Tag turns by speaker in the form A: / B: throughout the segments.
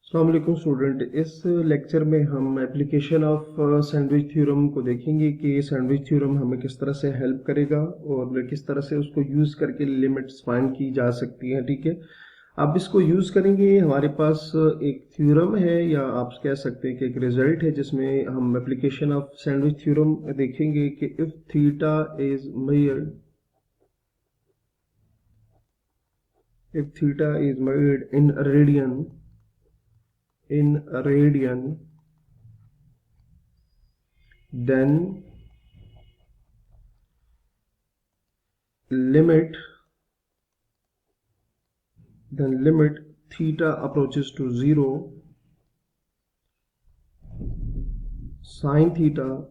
A: अस्सलाम वालेकुम स्टूडेंट। इस लेक्चर में हम एप्लीकेशन ऑफ सैंडविच थ्योरम को देखेंगे कि सैंडविच थ्योरम हमें किस तरह से हेल्प करेगा और किस तरह से उसको यूज़ करके लिमिट्स फाइंड की जा सकती हैं। ठीक है, अब इसको यूज़ करेंगे। हमारे पास एक थ्योरम है या आप कह सकते हैं कि एक रिजल्ट है जिसमें हम एप्लीकेशन ऑफ सैंडविच थ्योरम देखेंगे कि if theta is measured in radian, then limit theta approaches to 0, sin theta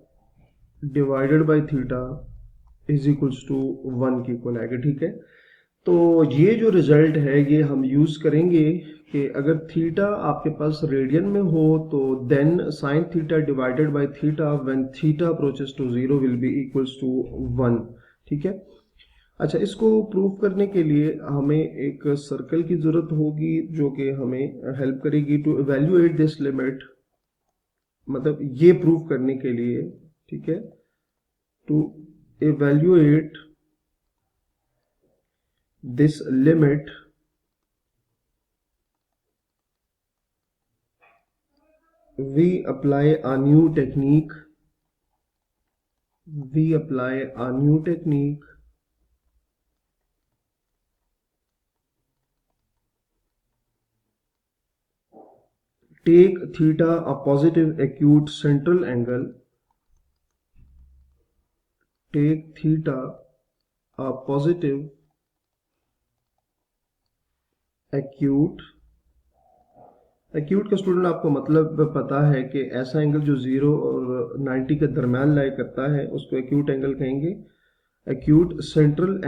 A: divided by theta is equals to 1 के इक्वल आएगा। ठीक है, तो ये जो रिजल्ट है ये हम यूज करेंगे कि अगर थीटा आपके पास रेडियन में हो तो then sine theta divided by theta when theta approaches to 0 will be equals to 1। ठीक है, अच्छा, इसको प्रूव करने के लिए हमें एक सर्कल की जरूरत होगी जो कि हमें हेल्प करेगी टू इवेल्युएट दिस लिमिट, मतलब ये प्रूव करने के लिए। ठीक है, to evaluate this limit we apply a new technique take theta a positive acute central angle, take theta a positive acute का स्टूडेंट आपको मतलब पता है कि ऐसा एंगल जो 0 और 90 के दरम्यान लाई करता है उसको एक्यूट एंगल कहेंगे। Acute central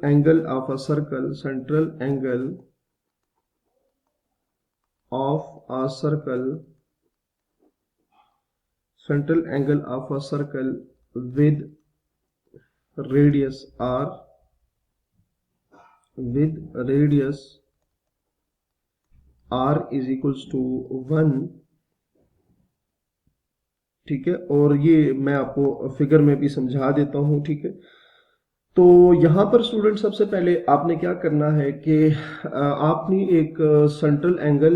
A: angle of a circle, central angle of a circle with radius r is equals to 1। ठीक है, और ये मैं आपको फिगर में भी समझा देता हूं। ठीक है, तो यहाँ पर स्टूडेंट सबसे पहले आपने क्या करना है कि आपने एक सेंट्रल एंगल,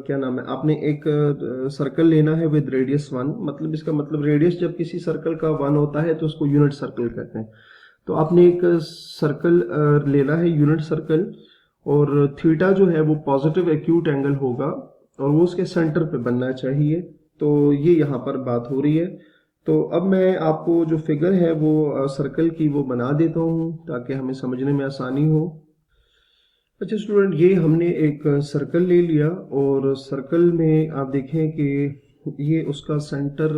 A: क्या नाम है, आपने एक सर्कल लेना है विद रेडियस 1। मतलब इसका मतलब रेडियस जब किसी सर्कल का 1 होता है तो उसको यूनिट सर्कल कहते हैं। तो आपने एक सर्कल लेना है, यूनिट सर्कल, और थीटा जो है वो पॉजिटिव एक्यूट एंगल होगा और वो उसके सेंटर पे बनना चाहिए। तो ये यहाँ पर बात हो रही है। तो अब मैं आपको जो फिगर है वो सर्कल की वो बना देता हूँ ताकि हमें समझने में आसानी हो। अच्छा स्टूडेंट, ये हमने एक सर्कल ले लिया और सर्कल में आप देखें कि ये उसका सेंटर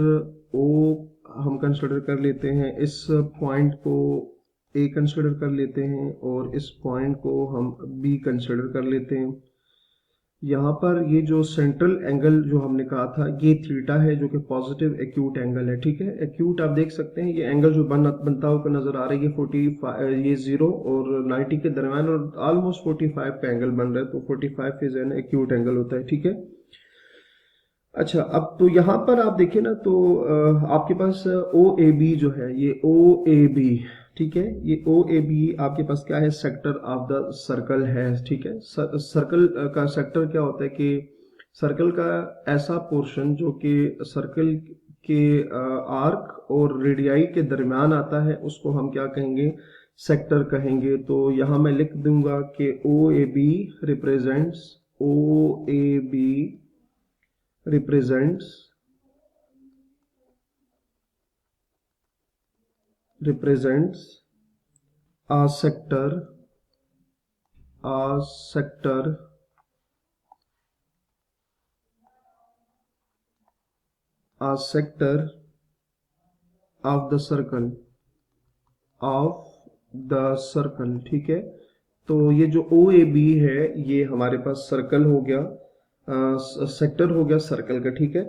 A: ओ हम कंसिडर कर लेते हैं, इस पॉइंट को ए कंसिडर कर लेते हैं और इस पॉइंट को हम बी कंसिडर कर लेते हैं। यहाँ पर ये जो सेंट्रल एंगल जो हमने कहा था ये थीटा है जो कि पॉजिटिव एक्यूट एंगल है। ठीक है, एक्यूट आप देख सकते हैं ये एंगल जो बनता हुआ नजर आ रहा है ये 45, ये 0 और 90 के दरम्यान और ऑलमोस्ट 45 का एंगल बन रहा है, तो 45 इज एन एक्यूट एंगल होता है। ठीक है, अच्छा, अब तो यहाँ पर आप देखें ना तो आपके पास ओ ए बी जो है, ये ओ ए बी, ठीक है, ये ओ ए बी आपके पास क्या है, सेक्टर ऑफ द सर्कल है। ठीक है, सर्कल का सेक्टर क्या होता है कि सर्कल का ऐसा पोर्शन जो कि सर्कल के आर्क और रेडियाई के दरमियान आता है उसको हम क्या कहेंगे, सेक्टर कहेंगे। तो यहाँ मैं लिख दूंगा कि O A B represents a sector of the circle। ठीक है, तो ये जो ओ ए बी है ये हमारे पास सर्कल हो गया, सेक्टर हो गया सर्कल का। ठीक है,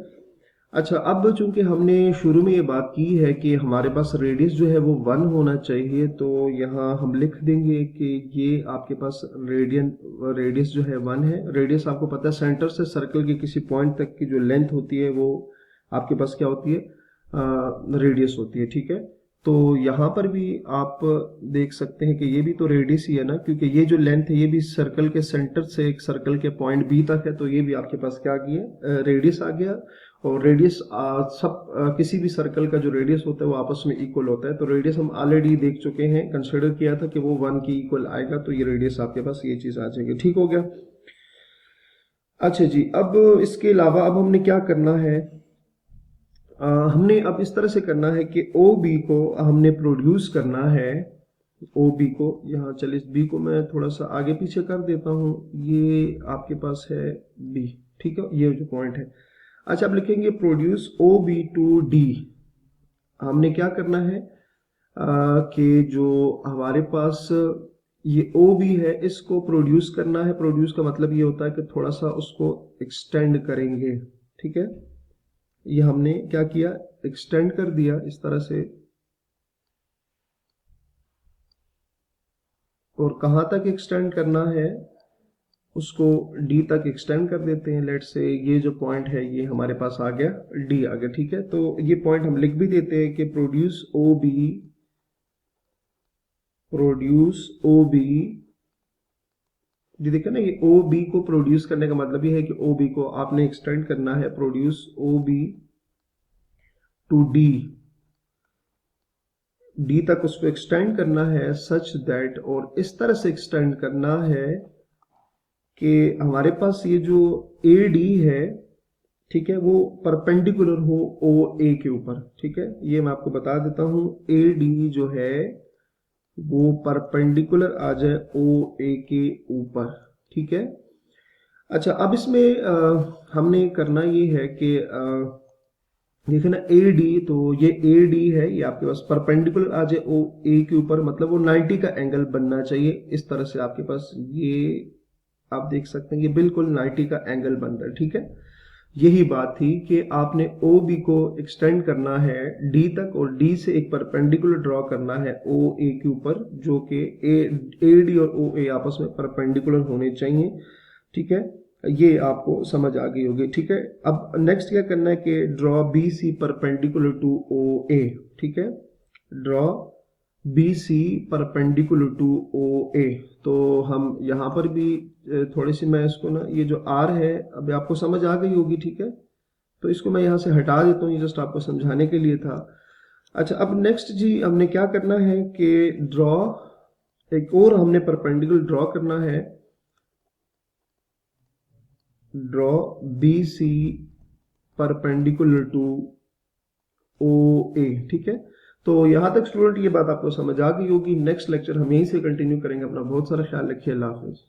A: अच्छा, अब चूंकि हमने शुरू में ये बात की है कि हमारे पास रेडियस जो है वो 1 होना चाहिए, तो यहाँ हम लिख देंगे कि ये आपके पास रेडियस जो है 1 है। रेडियस आपको पता है सेंटर से सर्कल के किसी पॉइंट तक की जो लेंथ होती है वो आपके पास क्या होती है, रेडियस होती है, ठीक है। तो यहाँ पर भी आप देख सकते हैं कि ये भी तो रेडियस ही है ना, क्योंकि ये जो लेंथ है ये भी सर्कल के सेंटर से एक सर्कल के पॉइंट बी तक है, तो ये भी आपके पास क्या आ गया, रेडियस आ गया। और रेडियस किसी भी सर्कल का जो रेडियस होता है वो आपस में इक्वल होता है, तो रेडियस हम ऑलरेडी देख चुके हैं, कंसिडर किया था कि वो 1 की इक्वल आएगा, तो ये रेडियस आपके पास ये चीज आ जाएगी, ठीक हो गया। अच्छा जी, अब इसके अलावा अब हमने क्या करना है, हमने अब इस तरह से करना है कि ओ बी को हमने प्रोड्यूस करना है। ओ बी को यहाँ, चलिए इस बी को मैं थोड़ा सा आगे पीछे कर देता हूँ, ये आपके पास है बी, ठीक है, ये जो पॉइंट है। अच्छा, अब लिखेंगे produce O B to D. हमने क्या करना है कि जो हमारे पास ये ओ बी है इसको प्रोड्यूस करना है। प्रोड्यूस का मतलब ये होता है कि थोड़ा सा उसको एक्सटेंड करेंगे, ठीक है। ये हमने क्या किया, एक्सटेंड कर दिया इस तरह से, और कहाँ तक एक्सटेंड करना है उसको डी तक एक्सटेंड कर देते हैं। लेट से ये जो पॉइंट है ये हमारे पास आ गया, डी आ गया, ठीक है। तो ये पॉइंट हम लिख भी देते हैं कि प्रोड्यूस ओ बी। जी देखिए ना, ये ओ बी को प्रोड्यूस करने का मतलब ये है कि ओ बी को आपने एक्सटेंड करना है, produce O B to D, D तक उसको एक्सटेंड करना है सच दैट, और इस तरह से एक्सटेंड करना है कि हमारे पास ये जो ए डी है, ठीक है, वो परपेंडिकुलर हो ओ ए के ऊपर, ठीक है। ये मैं आपको बता देता हूं, ए डी जो है वो परपेंडिकुलर आ जाए ओ ए के ऊपर, ठीक है। अच्छा, अब इसमें हमने करना ये है कि देखिए ना, ए डी, तो ये ए डी है, ये आपके पास परपेंडिकुलर आ जाए ओ ए के ऊपर, मतलब वो 90 का एंगल बनना चाहिए। इस तरह से आपके पास ये आप देख सकते हैं, ये बिल्कुल 90 का एंगल बन रहा है, ठीक है। यही बात थी कि आपने ओ बी को एक्सटेंड करना है डी तक, और डी से एक परपेंडिकुलर ड्रॉ करना है ओ ए के ऊपर, जो कि ए डी और ओ ए आपस में परपेंडिकुलर होने चाहिए, ठीक है। ये आपको समझ आ गई होगी, ठीक है। अब नेक्स्ट क्या करना है कि draw B C perpendicular to O A, ठीक है। Draw B C perpendicular to O A. तो हम यहाँ पर भी थोड़ी सी मैं इसको ना, ये जो आर है अभी आपको समझ आ गई होगी, ठीक है। तो इसको मैं यहाँ से हटा देता हूँ, ये जस्ट आपको समझाने के लिए था। अच्छा, अब नेक्स्ट जी हमने क्या करना है कि ड्रॉ एक और हमने परपेंडिकुलर ड्रॉ करना है, draw B C perpendicular to O A, ठीक है। तो यहां तक स्टूडेंट ये बात आपको समझ आ गई होगी। नेक्स्ट लेक्चर हम यहीं से कंटिन्यू करेंगे। अपना बहुत सारा ख्याल रखिए। अल्लाह हाफिज।